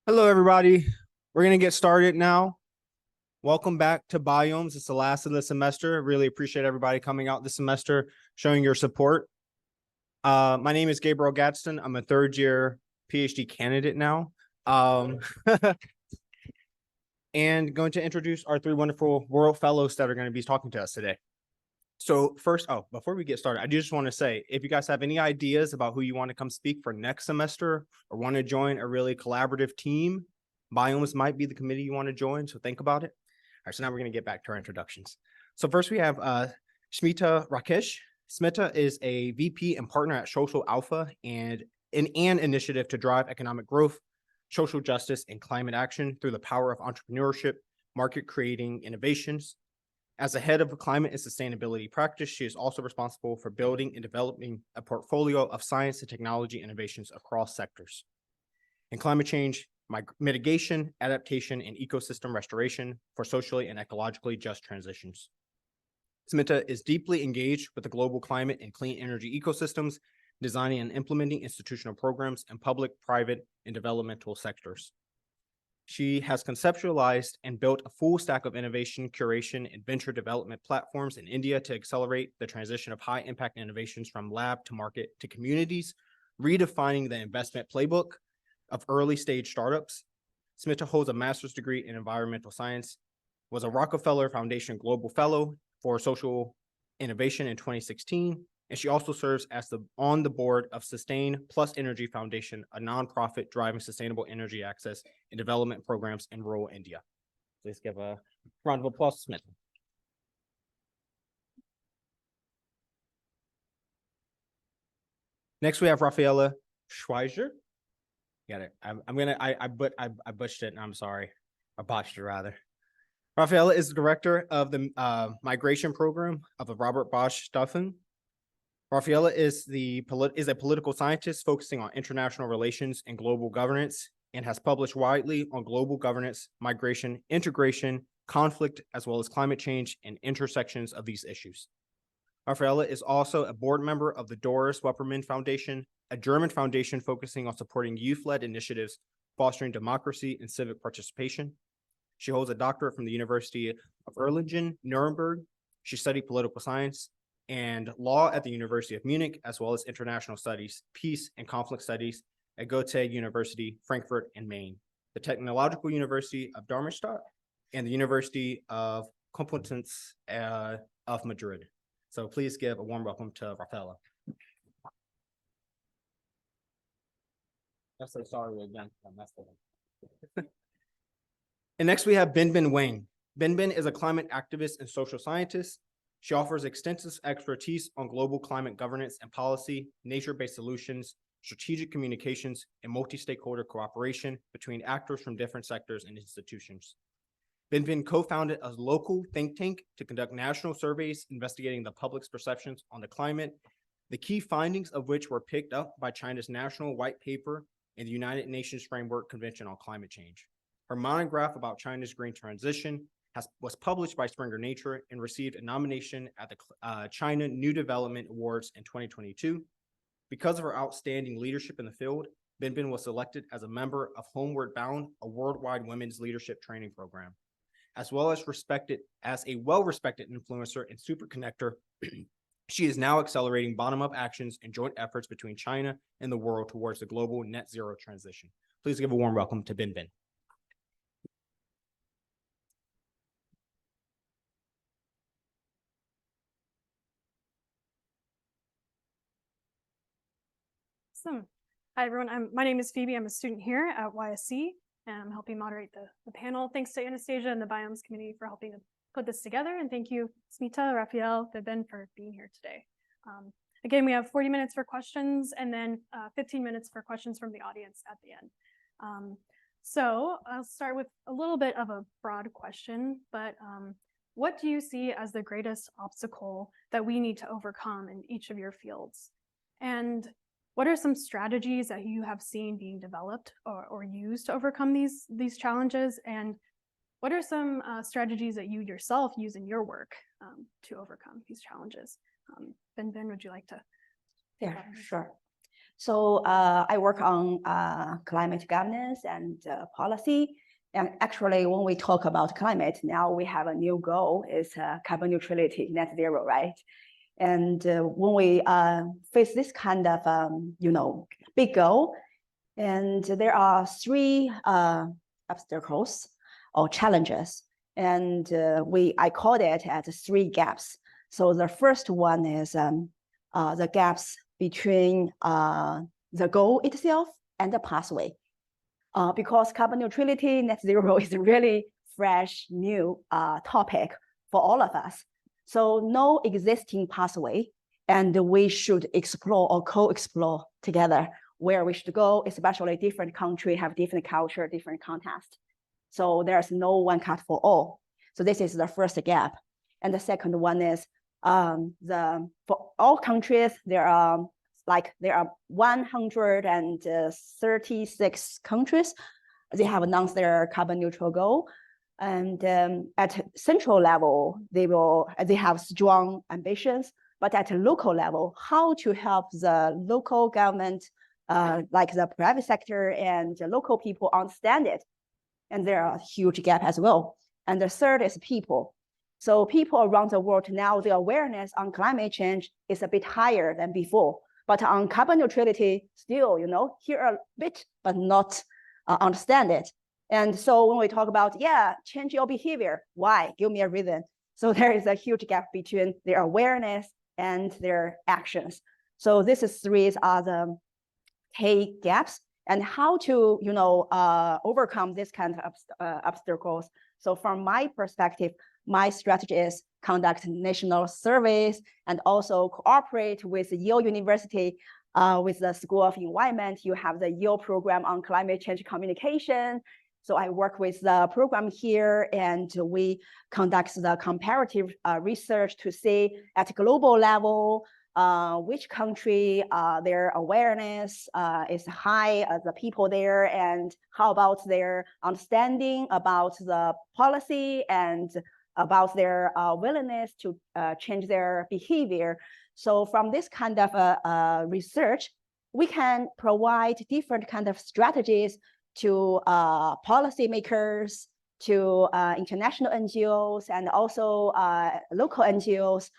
Hello, everybody. We're going to get started now. Welcome back to BIOMES. It's the last of the semester. Really appreciate everybody coming out this semester, showing your support. My name is Gabriel Gadsden. I'm a third-year PhD candidate now. And going to introduce our three wonderful World Fellows that are going to be talking to us today. So first, before we get started, I just want to say, if you guys have any ideas about who you want to come speak for next semester or want to join a really collaborative team, BIOMES might be the committee you want to join, so think about it. All right, so now we're going to get back to our introductions. So first we have Smita Rakesh. Smita is a VP and partner at Social Alpha and an initiative to drive economic growth, social justice, and climate action through the power of entrepreneurship, market creating innovations. As the head of a climate and sustainability practice, she is also responsible for building and developing a portfolio of science and technology innovations across sectors. In climate change, mitigation, adaptation, and ecosystem restoration for socially and ecologically just transitions. Smita is deeply engaged with the global climate and clean energy ecosystems, designing and implementing institutional programs in public, private, and developmental sectors. She has conceptualized and built a full stack of innovation, curation, and venture development platforms in India to accelerate the transition of high-impact innovations from lab to market to communities, redefining the investment playbook of early-stage startups. Smita holds a master's degree in environmental science, was a Rockefeller Foundation Global Fellow for Social Innovation in 2016, and she also serves as on the board of Sustain Plus Energy Foundation, a nonprofit driving sustainable energy access and development programs in rural India. Please give a round of applause to Smith. Next, we have Rafaela Schweizer. Got it. I butched it, and I'm sorry. I botched it rather. Rafaela is the director of the migration program of the Robert Bosch Stuffen. Rafaela is a political scientist focusing on international relations and global governance, and has published widely on global governance, migration, integration, conflict, as well as climate change and intersections of these issues. Rafaela is also a board member of the Doris Weppermann Foundation, a German foundation focusing on supporting youth-led initiatives, fostering democracy and civic participation. She holds a doctorate from the University of Erlangen, Nuremberg. She studied political science and law at the University of Munich, as well as international studies, peace and conflict studies at Goethe University, Frankfurt and Maine, the Technological University of Darmstadt, and the University of Complutense of Madrid. So please give a warm welcome to Rafaela. I'm so sorry again. And next we have Binbin Wang. Binbin is a climate activist and social scientist. She offers extensive expertise on global climate governance and policy, nature-based solutions, strategic communications, and multi-stakeholder cooperation between actors from different sectors and institutions. Binbin co-founded a local think tank to conduct national surveys investigating the public's perceptions on the climate, the key findings of which were picked up by China's National White Paper and the United Nations Framework Convention on Climate Change. Her monograph about China's green transition was published by Springer Nature and received a nomination at the China New Development Awards in 2022. Because of her outstanding leadership in the field, Binbin was selected as a member of Homeward Bound, a worldwide women's leadership training program. As well as a well-respected influencer and super connector, she is now accelerating bottom-up actions and joint efforts between China and the world towards the global net zero transition. Please give a warm welcome to Binbin. Awesome. Hi, everyone. My name is Phoebe. I'm a student here at YSE, and I'm helping moderate the panel. Thanks to Anastasia and the BIOMES committee for helping to put this together. And thank you, Smita, Raphael, Binbin, for being here today. Again, we have 40 minutes for questions and then 15 minutes for questions from the audience at the end. So I'll start with a little bit of a broad question, but what do you see as the greatest obstacle that we need to overcome in each of your fields? And what are some strategies that you have seen being developed or used to overcome these challenges? And what are some strategies that you yourself use in your work to overcome these challenges? Binbin, would you like to? Yeah, sure. So I work on climate governance and policy. And actually, when we talk about climate, now we have a new goal, is carbon neutrality, net zero, right? And when we face this kind of, big goal, and there are three obstacles or challenges, and I called it as three gaps. So the first one is the gaps between the goal itself and the pathway. Because carbon neutrality, net zero is a really fresh, new topic for all of us. So no existing pathway, and we should explore or co-explore together where we should go, especially different countries have different culture, different context. So there's no one cut for all. So this is the first gap. And the second one is for all countries, there are 136 countries. They have announced their carbon neutral goal. And at central level, they have strong ambitions, but at a local level, how to help the local government, like the private sector and the local people understand it. And there are a huge gap as well. And the third is people. So people around the world now, the awareness on climate change is a bit higher than before. But on carbon neutrality, still, hear a bit, but not understand it. And so when we talk about, change your behavior, why? Give me a reason. So there is a huge gap between their awareness and their actions. So these three are the key gaps, and how to, overcome this kind of obstacles. So from my perspective, my strategy is conduct national surveys and also cooperate with Yale University, with the School of Environment. You have the Yale program on climate change communication. So I work with the program here, and we conduct the comparative research to see at global level, which country their awareness is high, the people there, and how about their understanding about the policy and about their willingness to change their behavior. So from this kind of research, we can provide different kind of strategies to policymakers, to international NGOs, and also local NGOs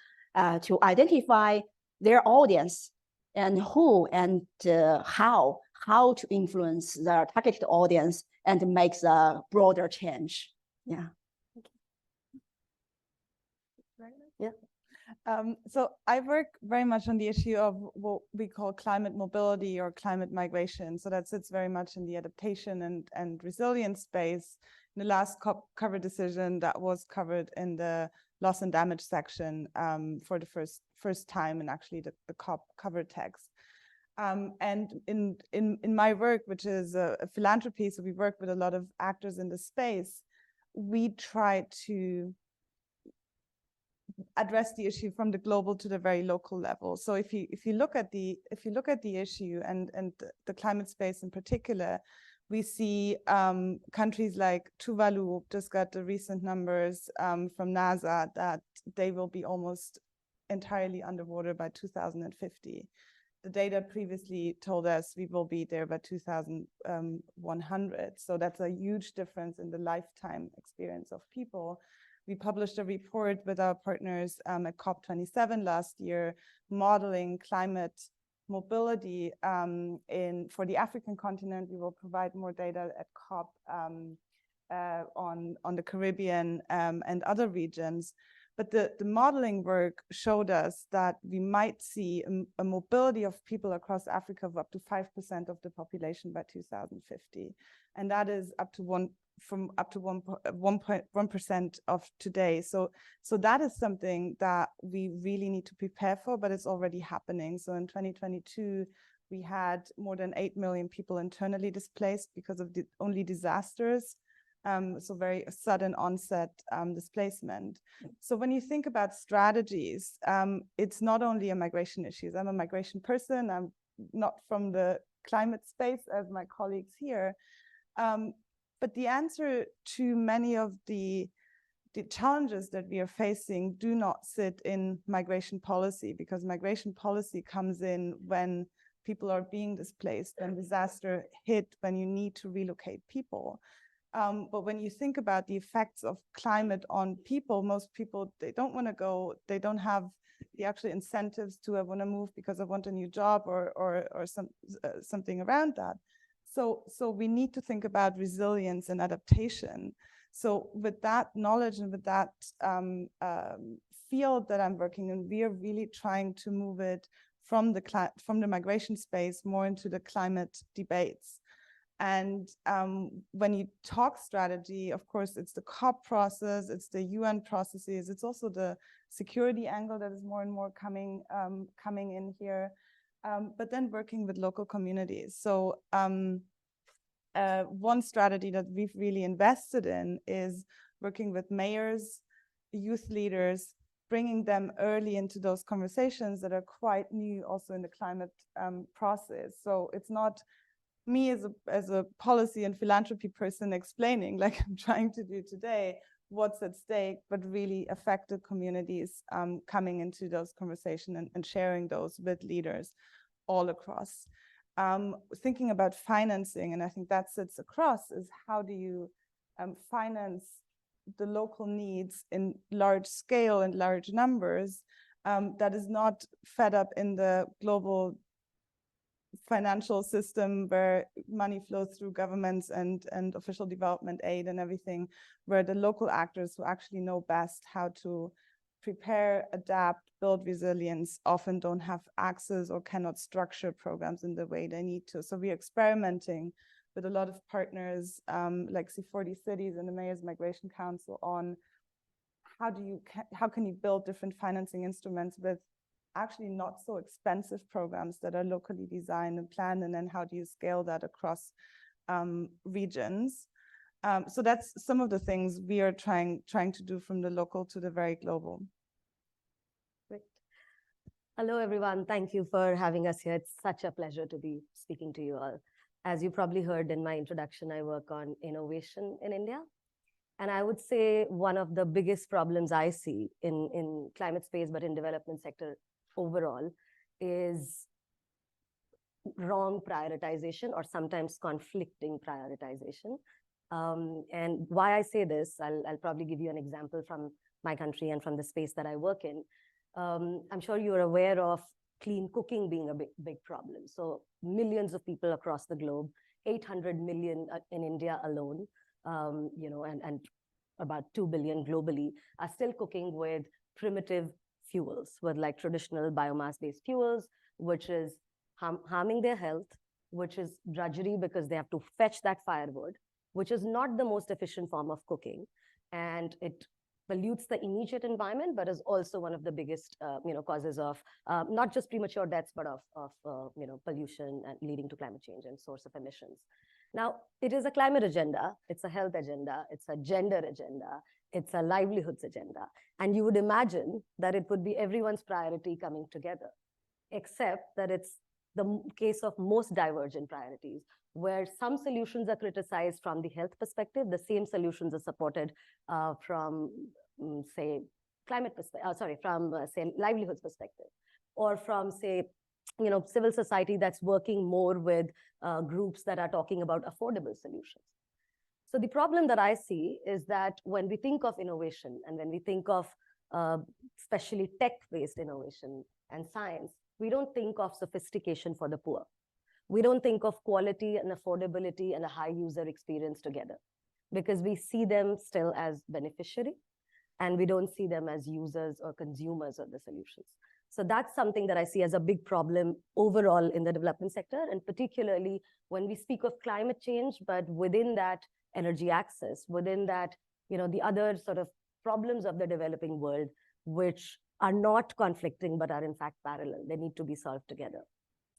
to identify their audience and who and how to influence the targeted audience and make the broader change. Yeah. Yeah. So I work very much on the issue of what we call climate mobility or climate migration. So that sits very much in the adaptation and resilience space. In the last COP cover decision, that was covered in the loss and damage section for the first time in actually the COP cover text. And in my work, which is a philanthropy, so we work with a lot of actors in the space, we try to address the issue from the global to the very local level. So if you look at the issue and the climate space in particular, we see countries like Tuvalu just got the recent numbers from NASA that they will be almost entirely underwater by 2050. The data previously told us we will be there by 2100. So that's a huge difference in the lifetime experience of people. We published a report with our partners at COP27 last year, modeling climate mobility for the African continent. We will provide more data at COP on the Caribbean and other regions. But the modeling work showed us that we might see a mobility of people across Africa of up to 5% of the population by 2050. And that is up to 1.1% of today. So that is something that we really need to prepare for, but it's already happening. So in 2022, we had more than 8 million people internally displaced because of only disasters. So very sudden onset displacement. So when you think about strategies, it's not only a migration issue. I'm a migration person. I'm not from the climate space as my colleagues here. But the answer to many of the challenges that we are facing do not sit in migration policy, because migration policy comes in when people are being displaced, when disaster hit, when you need to relocate people. But when you think about the effects of climate on people, most people, they don't want to go, they don't have the actual incentives to want to move because I want a new job or something around that. So we need to think about resilience and adaptation. So with that knowledge and with that field that I'm working in, we are really trying to move it from the migration space more into the climate debates. And when you talk strategy, of course, it's the COP process, it's the UN processes, it's also the security angle that is more and more coming in here, but then working with local communities. So one strategy that we've really invested in is working with mayors, youth leaders, bringing them early into those conversations that are quite new also in the climate process. So it's not me as a policy and philanthropy person explaining, like I'm trying to do today, what's at stake, but really affected communities coming into those conversations and sharing those with leaders all across. Thinking about financing, and I think that sits across, is how do you finance the local needs in large scale and large numbers that is not fed up in the global financial system where money flows through governments and official development aid and everything, where the local actors who actually know best how to prepare, adapt, build resilience often don't have access or cannot structure programs in the way they need to. So we're experimenting with a lot of partners like C40 Cities and the Mayor's Migration Council on how can you build different financing instruments with actually not so expensive programs that are locally designed and planned, and then how do you scale that across regions? So that's some of the things we are trying to do from the local to the very global. Great. Hello, everyone. Thank you for having us here. It's such a pleasure to be speaking to you all. As you probably heard in my introduction, I work on innovation in India. And I would say one of the biggest problems I see in climate space, but in development sector overall, is wrong prioritization or sometimes conflicting prioritization. And why I say this, I'll probably give you an example from my country and from the space that I work in. I'm sure you're aware of clean cooking being a big problem. So millions of people across the globe, 800 million in India alone, and about 2 billion globally, are still cooking with primitive fuels, with like traditional biomass-based fuels, which is harming their health, which is drudgery because they have to fetch that firewood, which is not the most efficient form of cooking. And it pollutes the immediate environment, but is also one of the biggest causes of not just premature deaths, but of pollution and leading to climate change and source of emissions. Now, it is a climate agenda, it's a health agenda, it's a gender agenda, it's a livelihoods agenda. And you would imagine that it would be everyone's priority coming together, except that it's the case of most divergent priorities, where some solutions are criticized from the health perspective, the same solutions are supported from, say, livelihoods perspective, or from, say, civil society that's working more with groups that are talking about affordable solutions. So the problem that I see is that when we think of innovation and when we think of especially tech-based innovation and science, we don't think of sophistication for the poor. We don't think of quality and affordability and a high user experience together, because we see them still as beneficiary and we don't see them as users or consumers of the solutions. So that's something that I see as a big problem overall in the development sector, and particularly when we speak of climate change, but within that energy access, within that, the other sort of problems of the developing world, which are not conflicting, but are in fact parallel. They need to be solved together.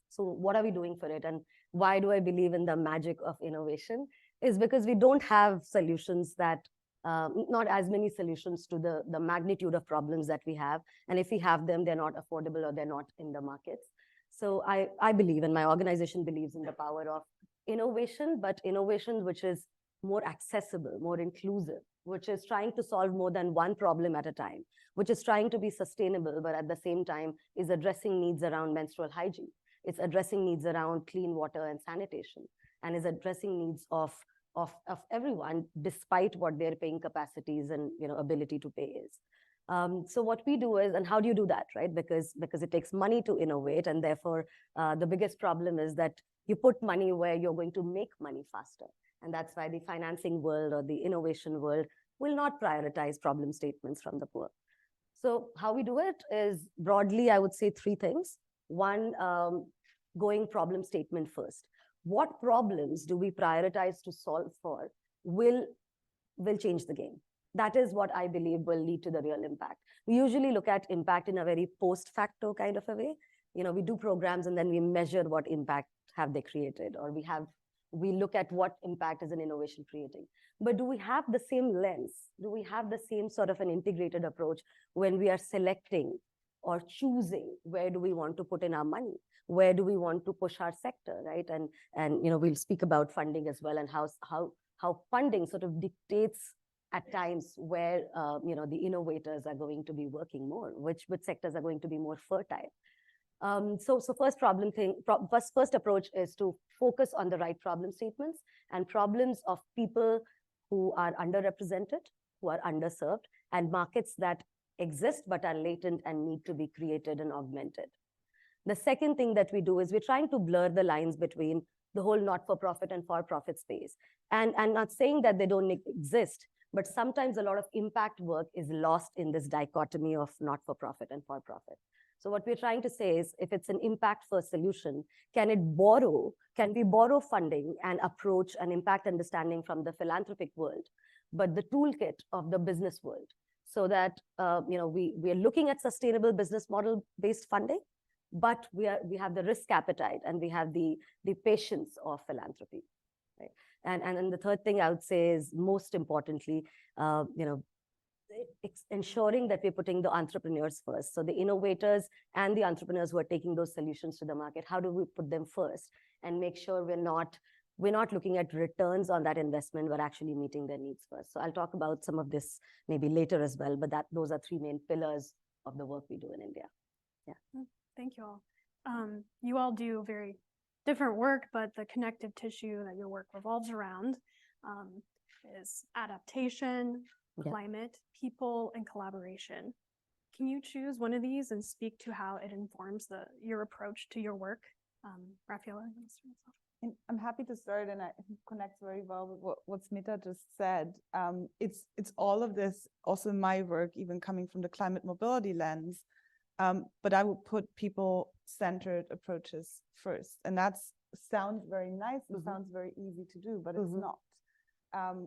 So what are we doing for it? And why do I believe in the magic of innovation? Is because we don't have solutions that, not as many solutions to the magnitude of problems that we have. And if we have them, they're not affordable or they're not in the markets. So I believe, and my organization believes in the power of innovation, but innovation which is more accessible, more inclusive, which is trying to solve more than one problem at a time, which is trying to be sustainable, but at the same time is addressing needs around menstrual hygiene, It's addressing needs around clean water and sanitation, and is addressing needs of everyone, despite what their paying capacities and ability to pay is. So what we do is, and how do you do that, right? Because it takes money to innovate, and therefore the biggest problem is that you put money where you're going to make money faster. And that's why the financing world or the innovation world will not prioritize problem statements from the poor. So how we do it is broadly, I would say 3 things. One, going problem statement first. What problems do we prioritize to solve for will change the game? That is what I believe will lead to the real impact. We usually look at impact in a very post facto kind of a way. We do programs and then we measure what impact have they created, or we look at what impact is an innovation creating. But do we have the same lens? Do we have the same sort of an integrated approach when we are selecting or choosing where do we want to put in our money? Where do we want to push our sector, right? And we'll speak about funding as well, and how funding sort of dictates at times where the innovators are going to be working more, which sectors are going to be more fertile. So first approach is to focus on the right problem statements and problems of people who are underrepresented, who are underserved, and markets that exist but are latent and need to be created and augmented. The second thing that we do is we're trying to blur the lines between the whole not-for-profit and for-profit space. And I'm not saying that they don't exist, but sometimes a lot of impact work is lost in this dichotomy of not-for-profit and for-profit. So what we're trying to say is, if it's an impact-first solution, can we borrow funding and approach an impact understanding from the philanthropic world, but the toolkit of the business world, so that we are looking at sustainable business model-based funding, but we have the risk appetite and we have the patience of philanthropy, right? And the third thing I would say is, most importantly, ensuring that we're putting the entrepreneurs first. So the innovators and the entrepreneurs who are taking those solutions to the market, how do we put them first and make sure we're not looking at returns on that investment, we're actually meeting their needs first. So I'll talk about some of this maybe later as well, but those are 3 main pillars of the work we do in India. Yeah. Thank you all. You all do very different work, but the connective tissue that your work revolves around is adaptation, climate, people, and collaboration. Can you choose one of these and speak to how it informs your approach to your work? Rafaela? I'm happy to start, and I think it connects very well with what Smita just said. It's all of this also in my work, even coming from the climate mobility lens, but I would put people-centered approaches first. And that sounds very nice, it sounds very easy to do, but it's not.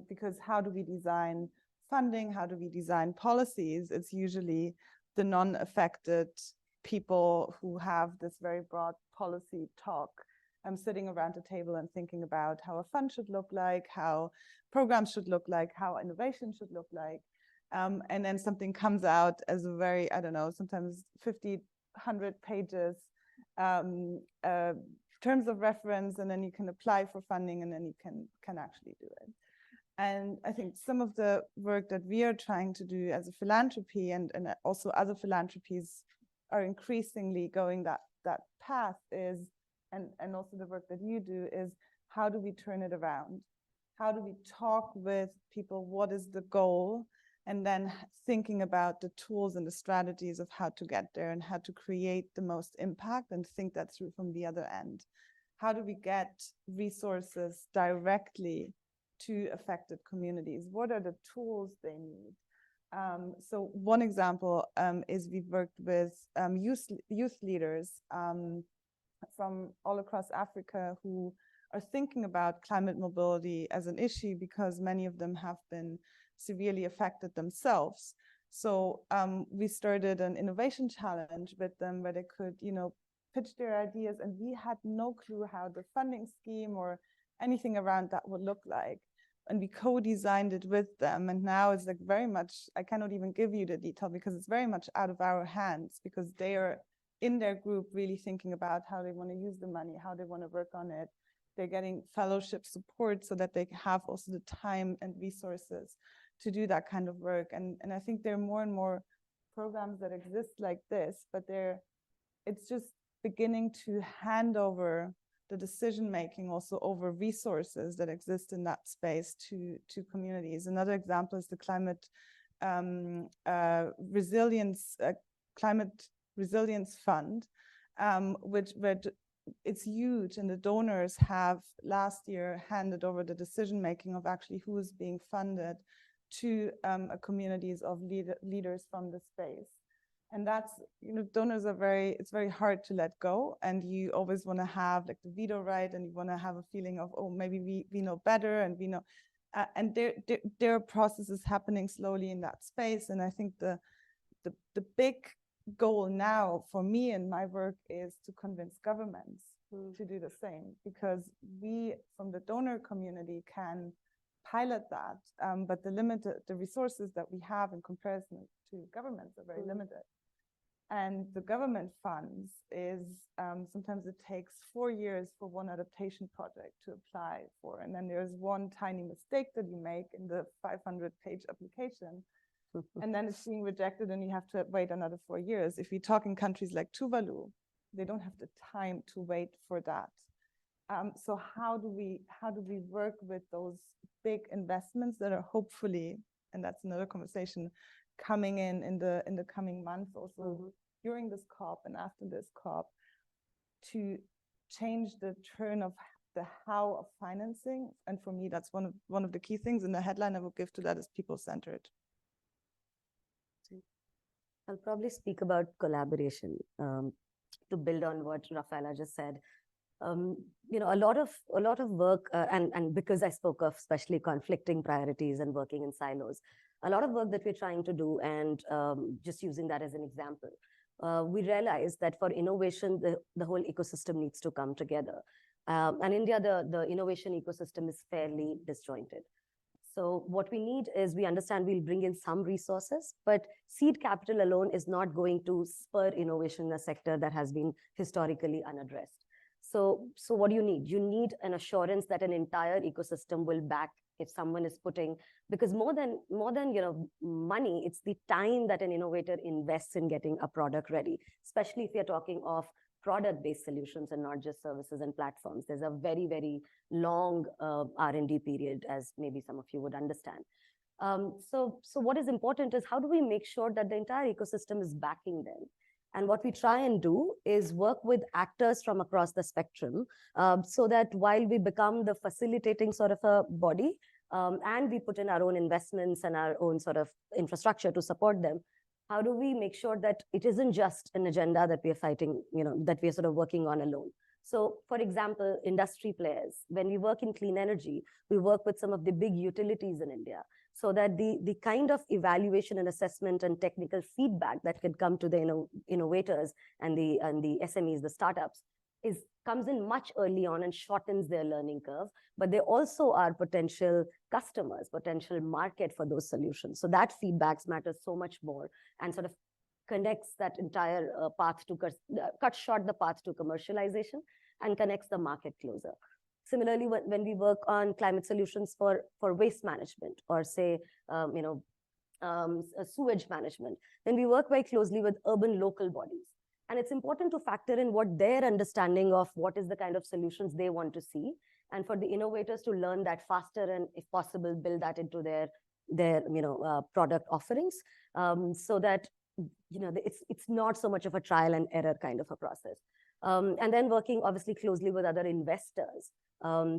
Because how do we design funding? How do we design policies? It's usually the non-affected people who have this very broad policy talk. I'm sitting around a table and thinking about how a fund should look like, how programs should look like, how innovation should look like. And then something comes out as a very, I don't know, sometimes 50, 100 pages, terms of reference, and then you can apply for funding, and then you can actually do it. And I think some of the work that we are trying to do as a philanthropy, and also other philanthropies are increasingly going that path is, and also the work that you do is, how do we turn it around? How do we talk with people? What is the goal? And then thinking about the tools and the strategies of how to get there and how to create the most impact, and think that through from the other end. How do we get resources directly to affected communities? What are the tools they need? So one example is we've worked with youth leaders from all across Africa who are thinking about climate mobility as an issue, because many of them have been severely affected themselves. So we started an innovation challenge with them where they could, pitch their ideas, and we had no clue how the funding scheme or anything around that would look like. And we co-designed it with them. And now it's like very much, I cannot even give you the detail because it's very much out of our hands, because they are in their group really thinking about how they want to use the money, how they want to work on it. They're getting fellowship support so that they have also the time and resources to do that kind of work. And I think there are more and more programs that exist like this, but it's just beginning to hand over the decision-making also over resources that exist in that space to communities. Another example is the climate resilience fund, which it's huge, and the donors have last year handed over the decision-making of actually who is being funded to communities of leaders from the space. And that's, donors are it's very hard to let go, and you always want to have like the veto right, and you want to have a feeling of, oh, maybe we know better, and we know, and there are processes happening slowly in that space. And I think the big goal now for me and my work is to convince governments to do the same, because we from the donor community can pilot that, but the resources that we have in comparison to governments are very limited. And the government funds is sometimes it takes 4 years for one adaptation project to apply for, and then there's one tiny mistake that you make in the 500-page application, and then it's being rejected, and you have to wait another 4 years. If we talk in countries like Tuvalu, they don't have the time to wait for that. So how do we work with those big investments that are hopefully, and that's another conversation, coming in the coming months, also during this COP and after this COP, to change the turn of the how of financing? And for me, that's one of the key things. And the headline I will give to that is people-centered. I'll probably speak about collaboration to build on what Rafaela just said. A lot of work, and because I spoke of especially conflicting priorities and working in silos, a lot of work that we're trying to do, and just using that as an example, we realize that for innovation, the whole ecosystem needs to come together. And India, the innovation ecosystem is fairly disjointed. So what we need is, we understand we'll bring in some resources, but seed capital alone is not going to spur innovation in a sector that has been historically unaddressed. So what do you need? You need an assurance that an entire ecosystem will back if someone is putting, because more than money, it's the time that an innovator invests in getting a product ready, especially if you're talking of product-based solutions and not just services and platforms. There's a very, very long R&D period, as maybe some of you would understand. So what is important is, how do we make sure that the entire ecosystem is backing them? And what we try and do is work with actors from across the spectrum, so that while we become the facilitating sort of a body, and we put in our own investments and our own sort of infrastructure to support them, how do we make sure that it isn't just an agenda that we are fighting, that we are sort of working on alone? So, for example, industry players, when we work in clean energy, we work with some of the big utilities in India, so that the kind of evaluation and assessment and technical feedback that can come to the innovators and the SMEs, the startups, comes in much early on and shortens their learning curve. But they also are potential customers, potential market for those solutions. So that feedback matters so much more, and sort of connects that entire path to cut short the path to commercialization and connects the market closer. Similarly, when we work on climate solutions for waste management, or say, sewage management, then we work very closely with urban local bodies. And it's important to factor in what their understanding of what is the kind of solutions they want to see, and for the innovators to learn that faster, and if possible, build that into their product offerings, so that it's not so much of a trial and error kind of a process. And then working obviously closely with other investors,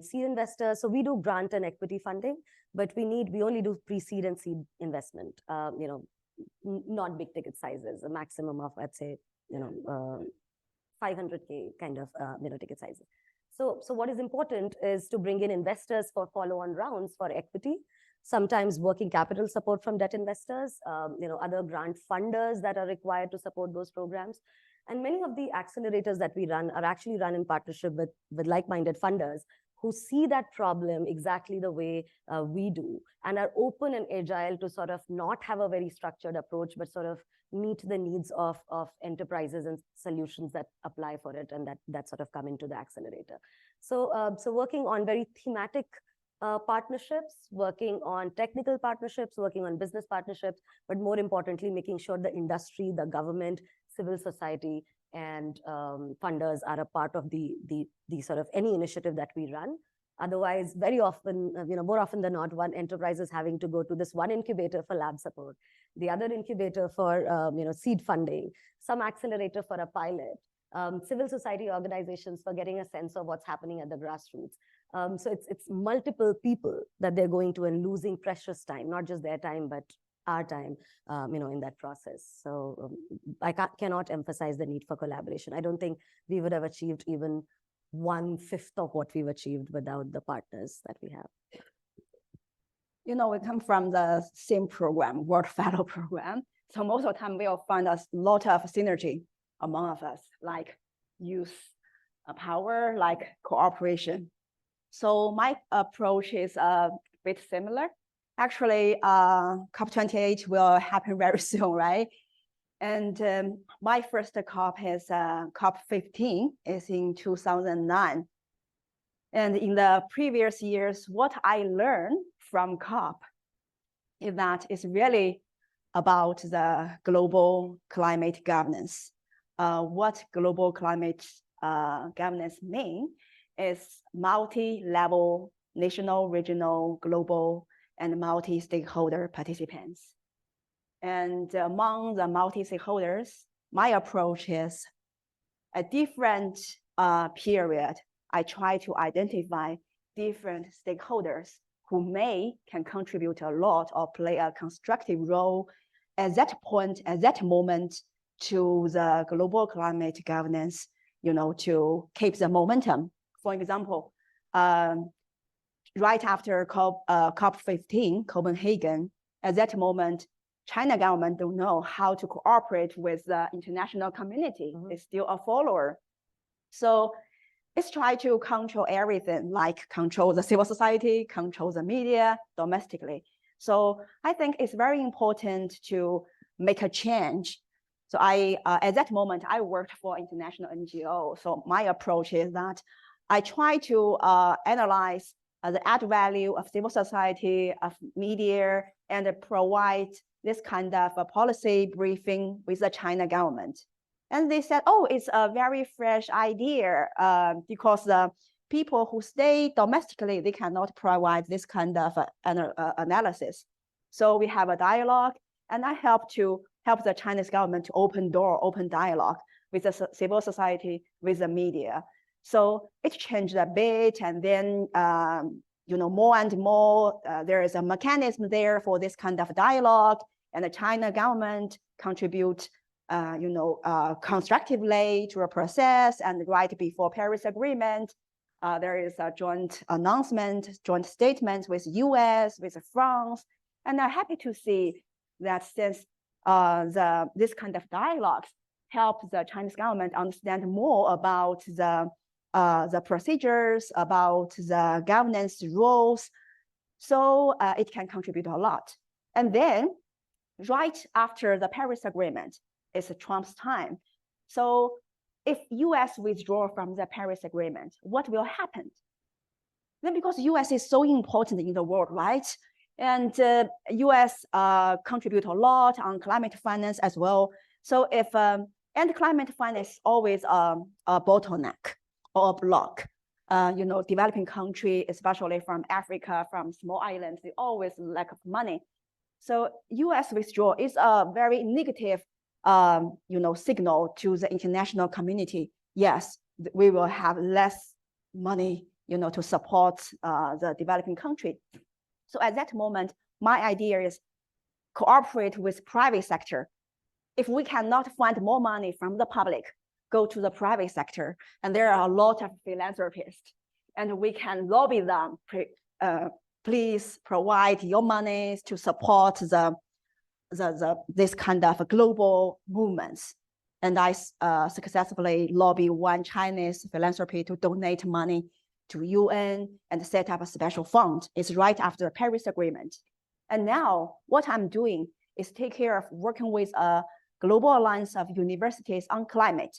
seed investors. So we do grant and equity funding, but we only do pre-seed and seed investment, not big ticket sizes, a maximum of, I'd say, 500K kind of ticket sizes. So what is important is to bring in investors for follow-on rounds for equity, sometimes working capital support from debt investors, other grant funders that are required to support those programs. And many of the accelerators that we run are actually run in partnership with like-minded funders who see that problem exactly the way we do, and are open and agile to sort of not have a very structured approach, but sort of meet the needs of enterprises and solutions that apply for it, and that sort of come into the accelerator. So working on very thematic partnerships, working on technical partnerships, working on business partnerships, but more importantly, making sure the industry, the government, civil society and funders are a part of the sort of any initiative that we run. Otherwise, very often, more often than not, one enterprise is having to go to this one incubator for lab support, the other incubator for seed funding, some accelerator for a pilot, civil society organizations for getting a sense of what's happening at the grassroots. So it's multiple people that they're going to and losing precious time, not just their time, but our time, in that process. So I cannot emphasize the need for collaboration. I don't think we would have achieved even 1/5 of what we've achieved without the partners that we have. We come from the same program, World Fellow Program. So most of the time we'll find a lot of synergy among of us, like youth power, like cooperation. So my approach is a bit similar. Actually, COP28 will happen very soon, right? And my first COP is COP15, is in 2009. And in the previous years, what I learned from COP is that it's really about the global climate governance. What global climate governance mean is multi-level, national, regional, global, and multi-stakeholder participants. And among the multi-stakeholders, my approach is a different period. I try to identify different stakeholders who can contribute a lot or play a constructive role at that point, at that moment, to the global climate governance, to keep the momentum. For example, right after COP15, Copenhagen, at that moment, China government don't know how to cooperate with the international community. Mm-hmm. It's still a follower. So it's try to control everything, like control the civil society, control the media domestically. So I think it's very important to make a change. So at that moment, I worked for international NGO. So my approach is that I try to analyze the add value of civil society, of media, and provide this kind of a policy briefing with the China government. And they said, oh, it's a very fresh idea because the people who stay domestically, they cannot provide this kind of analysis. So we have a dialogue, and I help the Chinese government to open dialogue with the civil society, with the media. So it changed a bit, and then more and more, there is a mechanism there for this kind of dialogue, and the China government contribute, constructively to a process. And right before Paris Agreement, there is a joint announcement, joint statement with US, with France, and I'm happy to see that since this kind of dialogues help the Chinese government understand more about the procedures, about the governance rules, so it can contribute a lot. And then right after the Paris Agreement is Trump's time. So if US withdraw from the Paris Agreement, what will happen? Then because US is so important in the world, right? And US contribute a lot on climate finance as well. So if, and climate finance is always a bottleneck or a block. Developing country, especially from Africa, from small islands, they always lack of money. So US withdrawal is a very negative, signal to the international community. Yes, we will have less money, to support the developing country. So at that moment, my idea is cooperate with private sector. If we cannot find more money from the public, go to the private sector. And there are a lot of philanthropists, and we can lobby them, please provide your money to support this kind of global movements. And I successfully lobby one Chinese philanthropy to donate money to UN and set up a special fund. It's right after the Paris Agreement. And now what I'm doing is take care of working with a Global Alliance of Universities on Climate.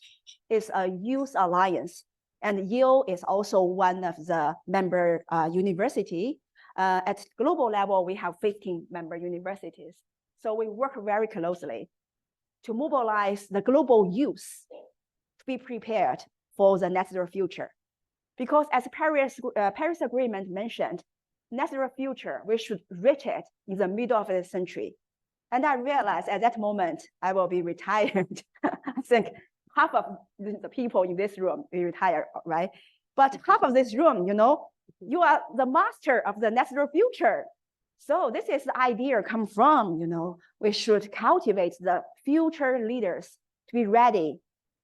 It's a youth alliance. And Yale is also one of the member university. At global level, we have 15 member universities. So we work very closely to mobilize the global youth to be prepared for the net zero future. Because as Paris Agreement mentioned, net zero future, we should reach it in the middle of the century. And I realized at that moment, I will be retired. I think half of the people in this room will retire, right? But half of this room, you are the master of the net zero future. So this is the idea come from, we should cultivate the future leaders to be ready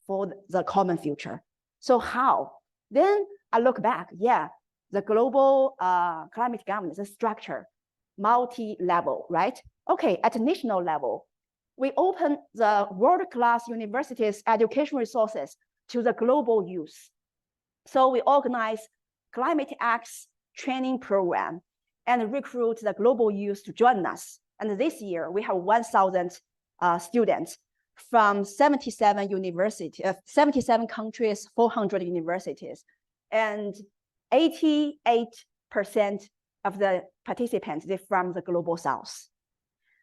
for the common future. So how? Then I look back, the global climate governance structure, multi-level, right? Okay, at a national level, we open the world-class universities education resources to the global youth. So we organize Climate X training program and recruit the global youth to join us. And this year, we have 1,000 students from 77 countries, 400 universities. And 88% of the participants, they're from the global South.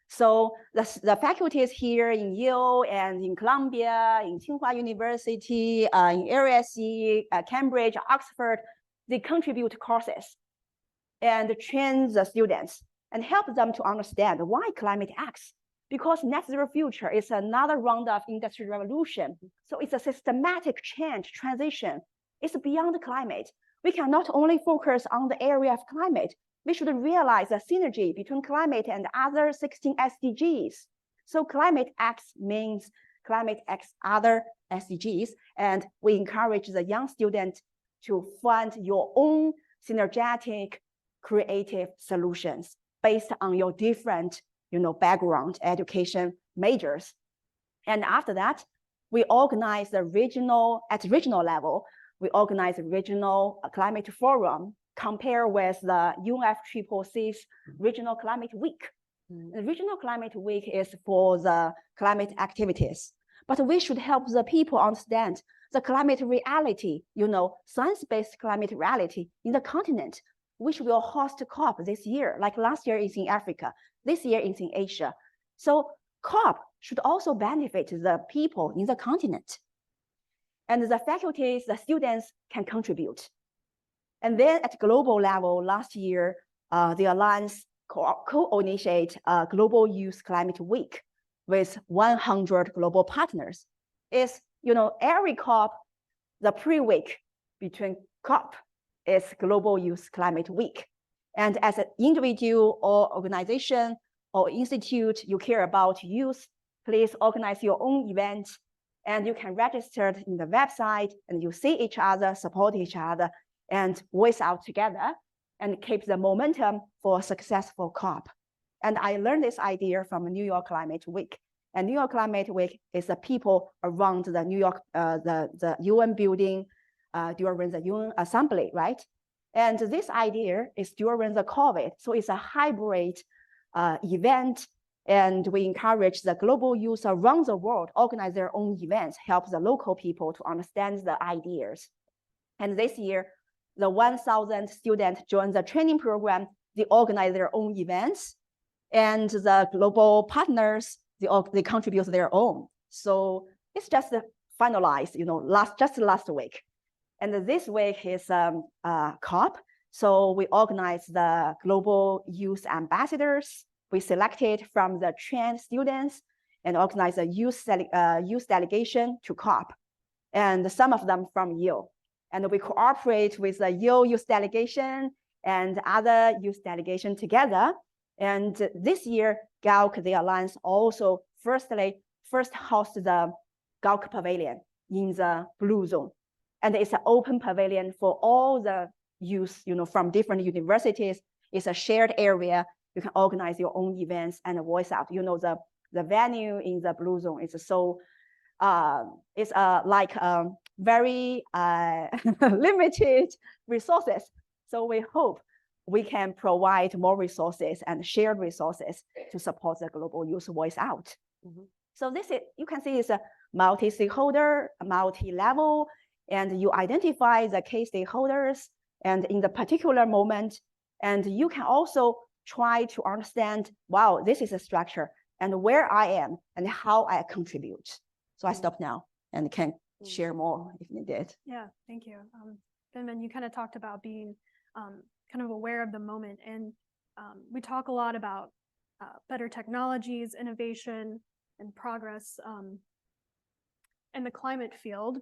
So the faculties here in Yale and in Columbia, in Tsinghua University, in YSE, Cambridge, Oxford, they contribute courses and train the students and help them to understand why climate acts. Because net zero future is another round of industrial revolution. So it's a systematic change, transition. It's beyond climate. We cannot only focus on the area of climate. We should realize the synergy between climate and other 16 SDGs. So climate X means climate X other SDGs. And we encourage the young students to find your own synergetic, creative solutions based on your different background, education majors. And after that, we organize at regional level, we organize a regional climate forum, compare with the UNFCCC's Regional Climate Week. The Regional Climate Week is for the climate activities, but we should help the people understand the climate reality, science-based climate reality in the continent, which will host COP this year. Like last year is in Africa, this year is in Asia. So COP should also benefit the people in the continent. And the faculties, the students can contribute. And then at global level, last year, the Alliance co-initiate Global Youth Climate Week with 100 global partners. It's, every COP, the pre-week between COP is Global Youth Climate Week. And as an individual or organization or institute you care about youth, please organize your own event. And you can register in the website and you see each other, support each other, and voice out together and keep the momentum for a successful COP. And I learned this idea from New York Climate Week. And New York Climate Week is the people around the New York, the UN building during the UN Assembly, right? And this idea is during the COVID. So it's a hybrid event. And we encourage the global youth around the world organize their own events, help the local people to understand the ideas. And this year, the 1,000 students joined the training program. They organize their own events. And the global partners, they contribute their own. So it's just finalized, just last week. And this week is COP. So we organize the global youth ambassadors. We selected from the trained students and organize a youth delegation to COP. And some of them from Yale. And we cooperate with the Yale youth delegation and other youth delegation together. And this year, GALC, the Alliance, also first host the GALC Pavilion in the Blue Zone. And it's an open pavilion for all the youth, from different universities. It's a shared area. You can organize your own events and voice out. The venue in the Blue Zone is so, it's like very limited resources. So we hope we can provide more resources and shared resources to support the global youth voice out. So this is, you can see it's a multi-stakeholder, multi-level, and you identify the key stakeholders and in the particular moment, and you can also try to understand, wow, this is a structure and where I am and how I contribute. So I stop now and can share more if needed. Yeah, thank you. Then you kind of talked about being kind of aware of the moment, and we talk a lot about better technologies, innovation, and progress in the climate field.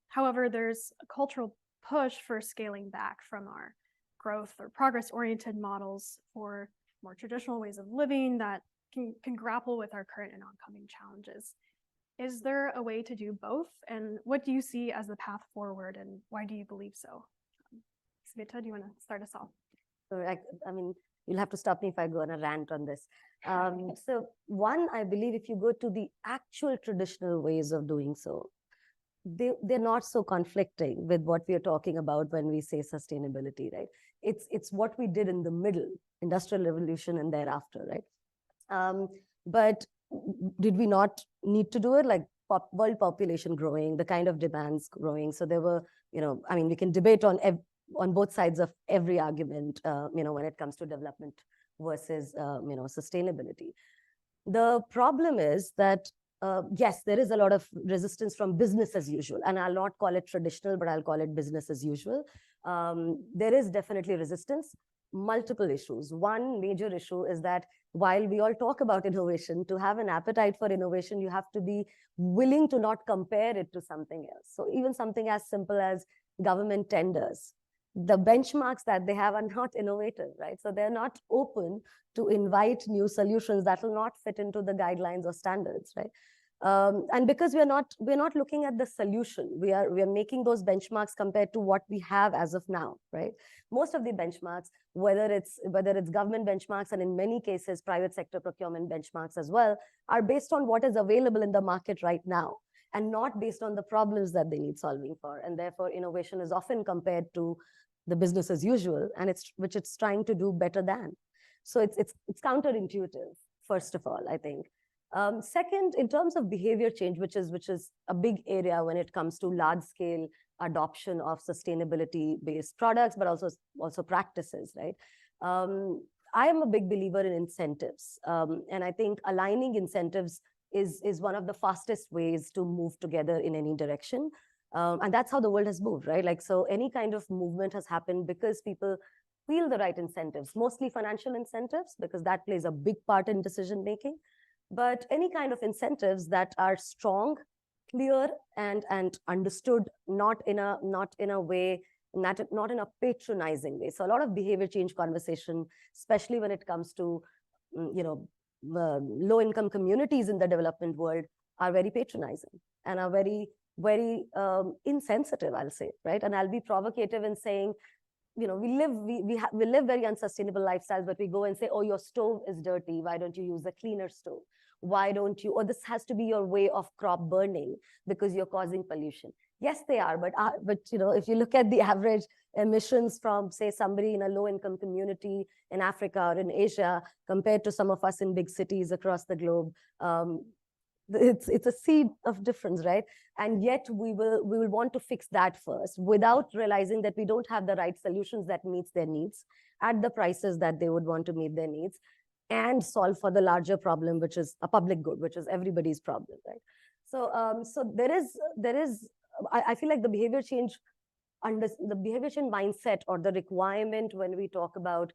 However, there's a cultural push for scaling back from our growth or progress-oriented models for more traditional ways of living that can grapple with our current and oncoming challenges. Is there a way to do both? And what do you see as the path forward, and why do you believe so? Smita, do you want to start us off? So I mean, you'll have to stop me if I go on a rant on this. So one, I believe if you go to the actual traditional ways of doing so, they're not so conflicting with what we are talking about when we say sustainability, right? It's what we did in the middle, Industrial Revolution and thereafter, right? But did we not need to do it? Like world population growing, the kind of demands growing. So there were, I mean, we can debate on both sides of every argument, when it comes to development versus, sustainability. The problem is that, yes, there is a lot of resistance from business as usual, and I'll not call it traditional, but I'll call it business as usual. There is definitely resistance, multiple issues. One major issue is that while we all talk about innovation, to have an appetite for innovation, you have to be willing to not compare it to something else. So even something as simple as government tenders, the benchmarks that they have are not innovative, right? So they're not open to invite new solutions that will not fit into the guidelines or standards, right? And because we're not looking at the solution, we are making those benchmarks compared to what we have as of now, right? Most of the benchmarks, whether it's government benchmarks and in many cases private sector procurement benchmarks as well, are based on what is available in the market right now, and not based on the problems that they need solving for. And therefore, innovation is often compared to the business as usual, and which it's trying to do better than. So it's counterintuitive, first of all, I think. Second, in terms of behavior change, which is a big area when it comes to large scale adoption of sustainability-based products, but also practices, right? I am a big believer in incentives, and I think aligning incentives is one of the fastest ways to move together in any direction. And that's how the world has moved, right? Like, so any kind of movement has happened because people feel the right incentives, mostly financial incentives, because that plays a big part in decision making. But any kind of incentives that are strong, clear, and understood, not in a way, not in a patronizing way. So a lot of behavior change conversation, especially when it comes to low-income communities in the development world, are very patronizing and are very insensitive, I'll say, right? And I'll be provocative in saying, we live very unsustainable lifestyles, but we go and say, oh, your stove is dirty, why don't you use a cleaner stove? Why don't you, or this has to be your way of crop burning because you're causing pollution. Yes, they are, but if you look at the average emissions from, say, somebody in a low-income community in Africa or in Asia compared to some of us in big cities across the globe, it's a sea of difference, right? And yet we will want to fix that first without realizing that we don't have the right solutions that meets their needs at the prices that they would want to meet their needs, and solve for the larger problem, which is a public good, which is everybody's problem, right? So there is I feel like the behavior change mindset, or the requirement when we talk about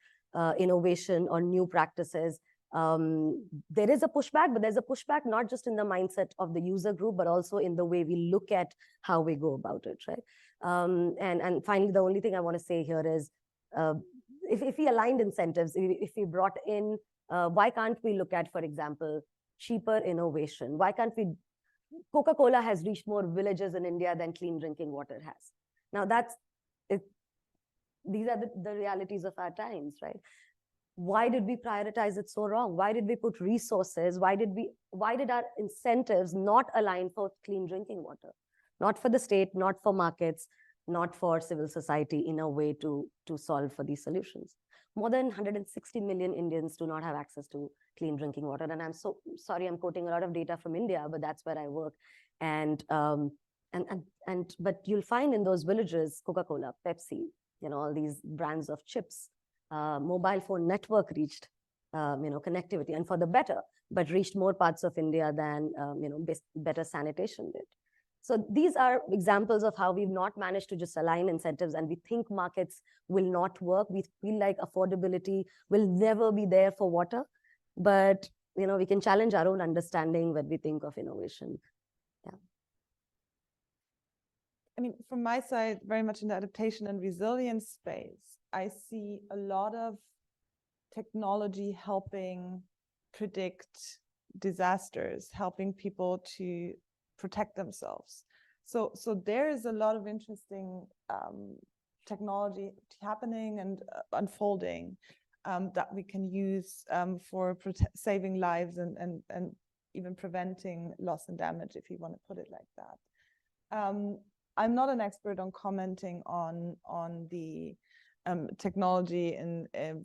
innovation or new practices, there is a pushback, but there's a pushback not just in the mindset of the user group, but also in the way we look at how we go about it, right? And finally, the only thing I want to say here is, if we aligned incentives, if we brought in, why can't we look at, for example, cheaper innovation? Why can't we? Coca-Cola has reached more villages in India than clean drinking water has. Now these are the realities of our times, right? Why did we prioritize it so wrong? Why did we put resources? Why did our incentives not align for clean drinking water? Not for the state, not for markets, not for civil society in a way to solve for these solutions. More than 160 million Indians do not have access to clean drinking water. And I'm so sorry, I'm quoting a lot of data from India, but that's where I work. But you'll find in those villages, Coca-Cola, Pepsi, all these brands of chips, mobile phone network reached, connectivity, and for the better, but reached more parts of India than, better sanitation did. So these are examples of how we've not managed to just align incentives, and we think markets will not work. We feel like affordability will never be there for water, but we can challenge our own understanding when we think of innovation. Yeah. I mean, from my side, very much in the adaptation and resilience space, I see a lot of technology helping predict disasters, helping people to protect themselves. So there is a lot of interesting technology happening and unfolding that we can use for saving lives and even preventing loss and damage, if you want to put it like that. I'm not an expert on commenting on the technology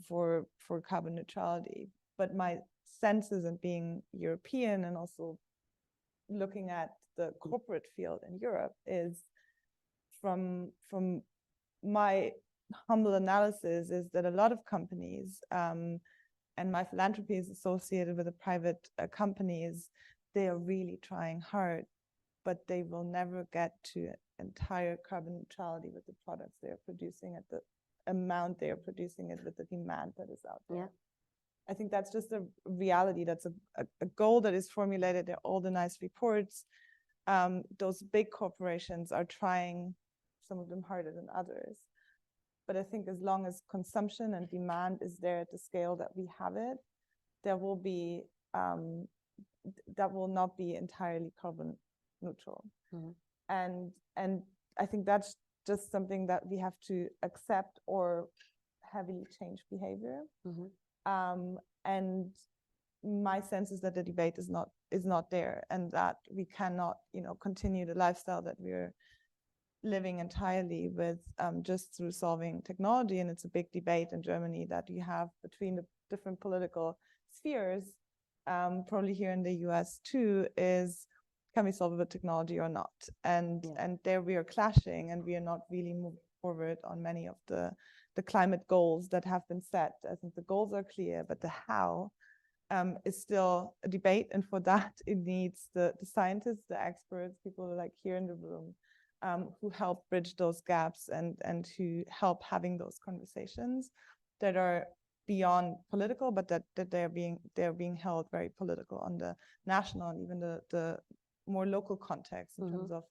for carbon neutrality, but my senses, and being European and also looking at the corporate field in Europe, is from my humble analysis is that a lot of companies, and my philanthropy is associated with the private companies, they are really trying hard, but they will never get to entire carbon neutrality with the products they are producing at the amount they are producing it with the demand that is out there. Yeah. I think that's just a reality. That's a goal that is formulated. There are all the nice reports. Those big corporations are trying, some of them harder than others. But I think as long as consumption and demand is there at the scale that we have it, there will be, that will not be entirely carbon neutral. Mm-hmm. And I think that's just something that we have to accept or heavily change behavior. Mm-hmm. And my sense is that the debate is not there, and that we cannot, continue the lifestyle that we're living entirely with just through solving technology. And it's a big debate in Germany that you have between the different political spheres, probably here in the US too, is can we solve it with technology or not? And there we are clashing, and we are not really moving forward on many of the climate goals that have been set. I think the goals are clear, but the how is still a debate. And for that, it needs the scientists, the experts, people like here in the room, who help bridge those gaps and who help having those conversations that are beyond political, but that they're being held very political on the national and even the more local context in terms of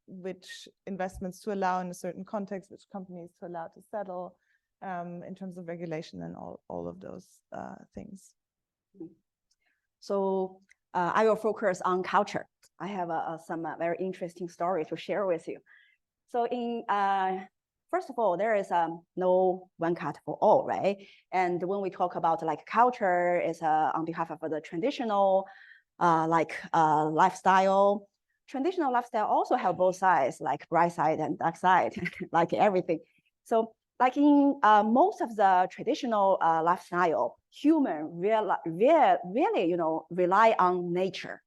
which investments to allow in a certain context, which companies to allow to settle, in terms of regulation and all of those things. So I will focus on culture. I have some very interesting story to share with you. So first of all, there is no one cut for all, right? And when we talk about culture, is on behalf of the traditional lifestyle. Traditional lifestyle also have both sides, like bright side and dark side, like everything. So in most of the traditional lifestyle, human really rely on nature.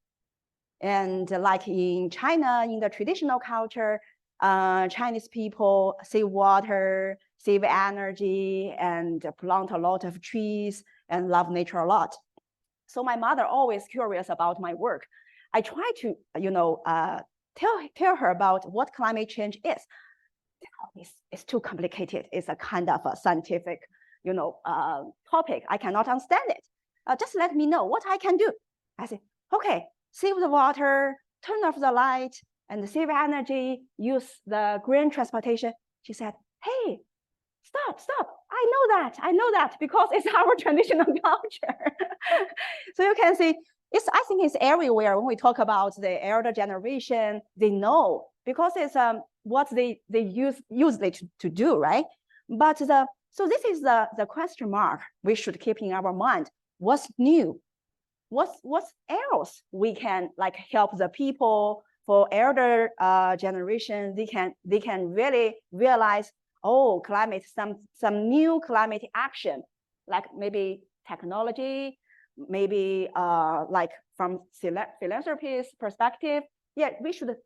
And like in China, in the traditional culture, Chinese people save water, save energy, and plant a lot of trees and love nature a lot. So my mother always curious about my work. I try to, tell her about what climate change is. It's too complicated. It's a kind of a scientific, topic. I cannot understand it. Just let me know what I can do. I say, okay, save the water, turn off the light, and save energy, use the green transportation. She said, hey, stop. I know that because it's our traditional culture. So you can see, I think it's everywhere. When we talk about the elder generation, they know because it's what they use it to do, right? But so this is the question mark we should keep in our mind. What's new? What else we can help the people for elder generation? They can really realize, oh, climate, some new climate action, like maybe technology, maybe from philanthropy's perspective. Yeah, we should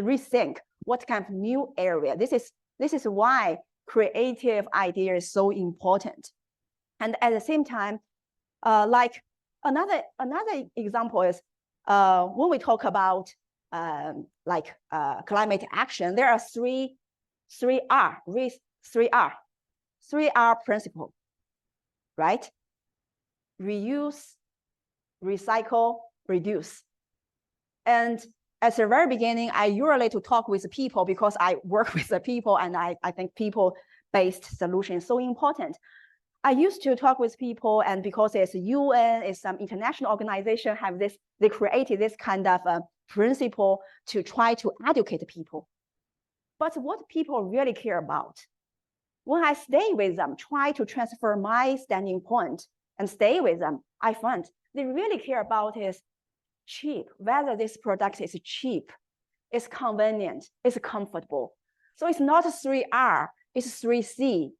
rethink what kind of new area. This is why creative idea is so important. And at the same time, another example is when we talk about like climate action, there are three R principle, right? Reuse, recycle, reduce. And at the very beginning, I usually to talk with people because I work with the people, and I think people-based solution is so important. I used to talk with people, and because it's UN, it's some international organization have this, they created this kind of principle to try to educate people. But what people really care about, when I stay with them, try to transfer my standing point and stay with them, I find they really care about is cheap, whether this product is cheap, it's convenient, it's comfortable. So it's not 3R, it's 3C.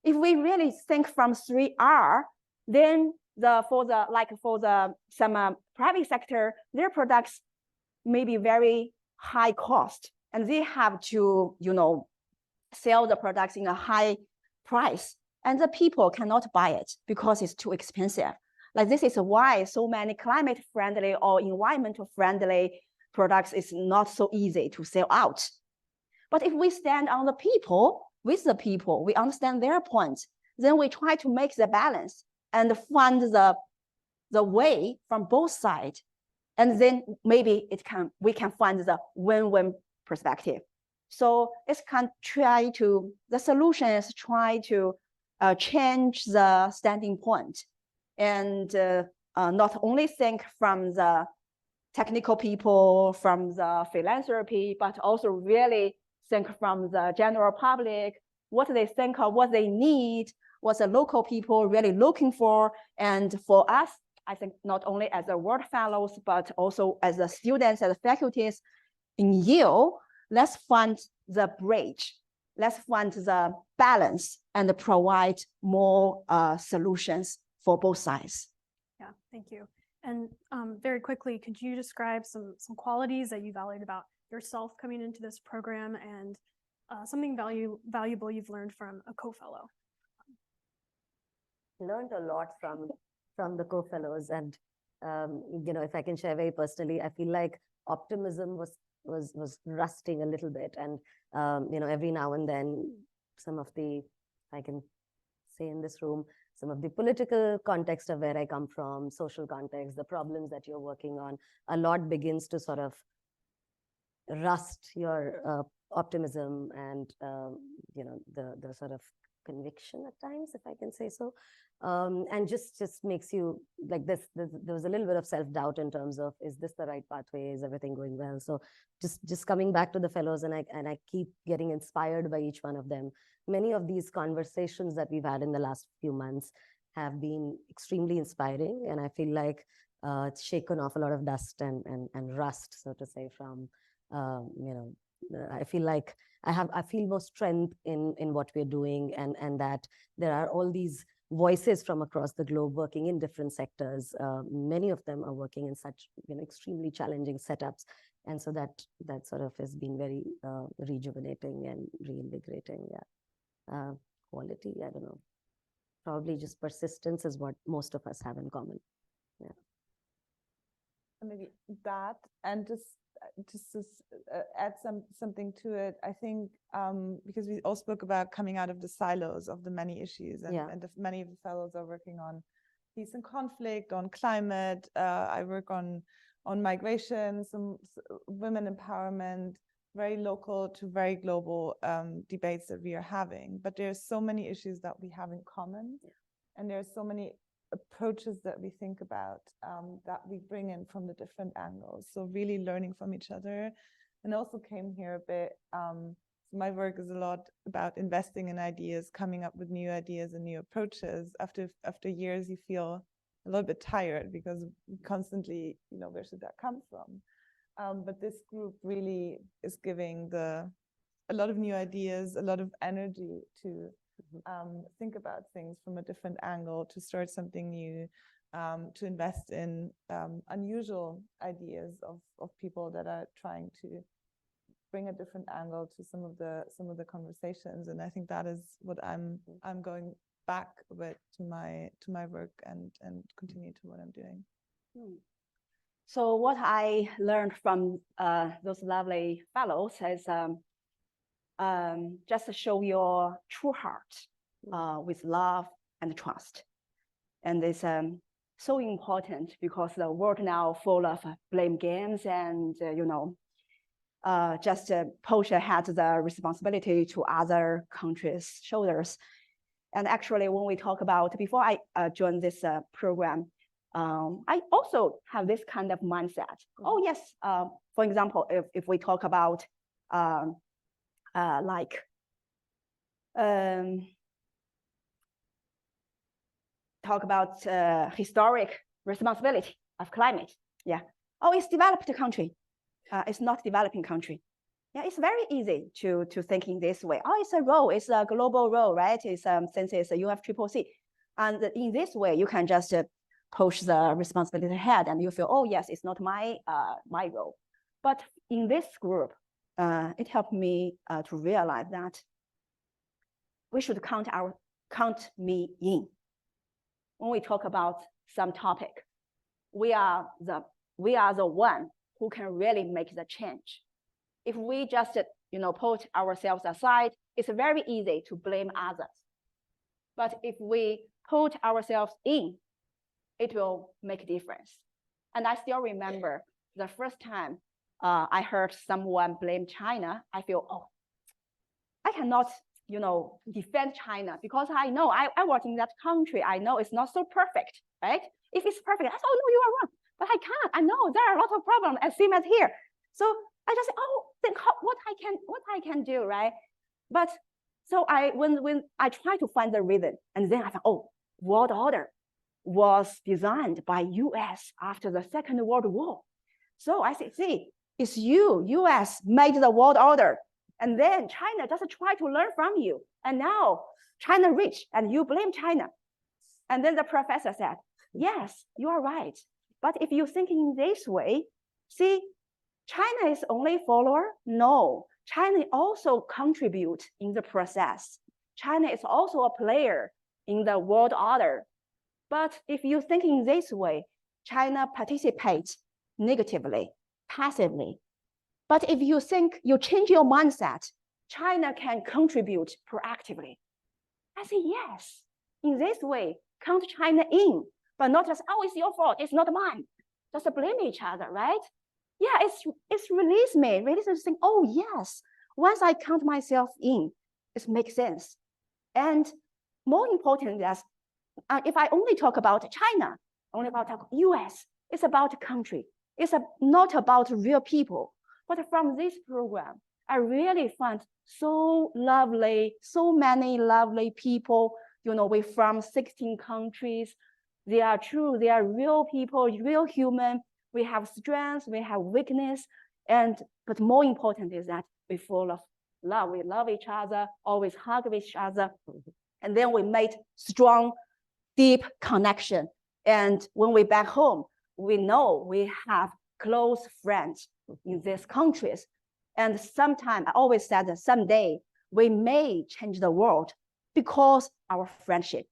If we really think from 3R, then for some private sector, their products may be very high cost, and they have to, sell the products in a high price, and the people cannot buy it because it's too expensive. Like this is why so many climate friendly or environmental friendly products is not so easy to sell out. But if we stand on the people, with the people, we understand their points, then we try to make the balance and find the way from both sides. And then maybe we can find the win-win perspective. So the solution is try to change the standing point and not only think from the technical people, from the philanthropy, but also really think from the general public, what they think of, what they need, what the local people really looking for. And for us, I think not only as the World Fellows, but also as the students, as the faculties in Yale, let's find the bridge, let's find the balance and provide more solutions for both sides. Yeah, thank you. And very quickly, could you describe some qualities that you valued about yourself coming into this program and something valuable you've learned from a co-fellow? Learned a lot from the co-fellows, and if I can share very personally, I feel like optimism was rusting a little bit, and every now and then some of the, I can say in this room, some of the political context of where I come from, social context, the problems that you're working on, a lot begins to sort of rust your optimism and the sort of conviction at times, if I can say so, and just makes you like this. There was a little bit of self-doubt in terms of, is this the right pathway? Is everything going well? So just coming back to the fellows, and I keep getting inspired by each one of them. Many of these conversations that we've had in the last few months have been extremely inspiring, and I feel like it's shaken off a lot of dust and rust, so to say, from I feel like I feel more strength in what we're doing, and that there are all these voices from across the globe working in different sectors. Many of them are working in such extremely challenging setups, and so that sort of has been very rejuvenating and reinvigorating. Yeah, quality, I don't know. Probably just persistence is what most of us have in common. Yeah. Maybe that, and just to add something to it, I think because we all spoke about coming out of the silos of the many issues, and, many of the fellows are working on peace and conflict, on climate. I work on migration, some women empowerment, very local to very global debates that we are having. But there's so many issues that we have in common, and there's so many approaches that we think about that we bring in from the different angles. So really learning from each other, and also came here a bit. So my work is a lot about investing in ideas, coming up with new ideas and new approaches. After years, you feel a little bit tired because constantly, where should that come from? But this group really is giving a lot of new ideas, a lot of energy to think about things from a different angle, to start something new, to invest in unusual ideas of people that are trying to bring a different angle to some of the conversations. And I think that is what I'm going back with to my work and continue to what I'm doing. So what I learned from those lovely fellows is just to show your true heart with love and trust. And it's so important because the world now full of blame games and, just push ahead the responsibility to other countries' shoulders. And actually, when we talk about, before I joined this program, I also have this kind of mindset. Oh, yes, for example, if we talk about historic responsibility of climate. Yeah. Oh, it's developed country. It's not developing country. Yeah, it's very easy to think in this way. Oh, it's a role. It's a global role, right? It's since it's a UFCCC, and in this way you can just push the responsibility ahead, and you feel, oh yes, it's not my my role. But in this group, it helped me to realize that we should count me in. When we talk about some topic, we are the one who can really make the change. If we just put ourselves aside, it's very easy to blame others. But if we put ourselves in, it will make a difference. And I still remember the first time I heard someone blame China, I feel, oh, I cannot defend China because I know I work in that country. I know it's not so perfect, right? If it's perfect, I say, oh no, you are wrong. But I can't. I know there are a lot of problems as same as here. So I just say, oh, think what I can do, right? But so when I try to find the reason, and then I thought, oh, world order was designed by US after the Second World War. So I say, see, it's US made the world order. And then China just try to learn from you. And now China rich and you blame China. And then the professor said, yes, you are right. But if you think in this way, see, China is only follower? No, China also contribute in the process. China is also a player in the world order. But if you think in this way, China participates negatively, passively. But if you think you change your mindset, China can contribute proactively. I say, yes, in this way, count China in, but not just, oh, it's your fault, it's not mine. Just blame each other, right? Yeah, it's release to think, oh, yes, once I count myself in, it makes sense. And more important is, if I only talk about China, only about US, it's about country. It's not about real people. But from this program, I really found so many lovely people, we from 16 countries. They are true, they are real people, real human. We have strengths, we have weakness. But more important is that we full of love. We love each other, always hug each other. And then we made strong, deep connection. And when we back home, we know we have close friends in these countries. And sometimes, I always said that someday we may change the world because our friendship.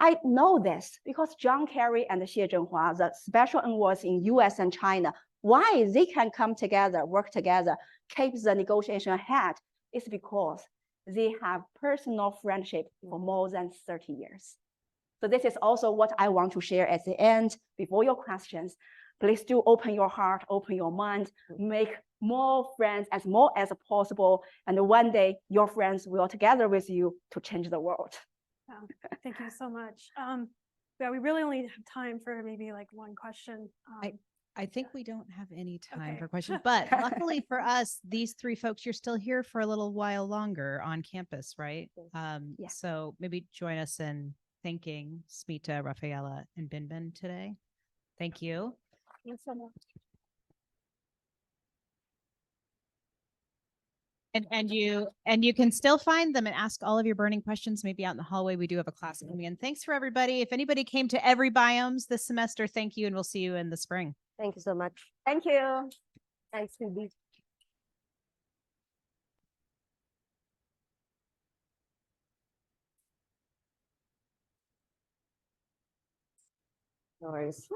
I know this because John Kerry and Xie Zhenhua, the special envoys in US and China, why they can come together, work together, keep the negotiation ahead, is because they have personal friendship for more than 30 years. So this is also what I want to share at the end. Before your questions, please do open your heart, open your mind, make more friends as possible. And one day your friends will together with you to change the world. Wow. Thank you so much. Yeah, we really only have time for maybe like one question. I think we don't have any time Okay. for questions, but luckily for us, these three folks, you're still here for a little while longer on campus, right? Yeah. So maybe join us in thanking Smita, Rafaela, and Binbin today. Thank you. Thanks so much. And you can still find them and ask all of your burning questions, maybe out in the hallway. We do have a class coming in. Thanks for everybody. If anybody came to every biomes this semester, thank you, and we'll see you in the spring. Thank you so much. Thank you. Thanks, Phoebe. No worries.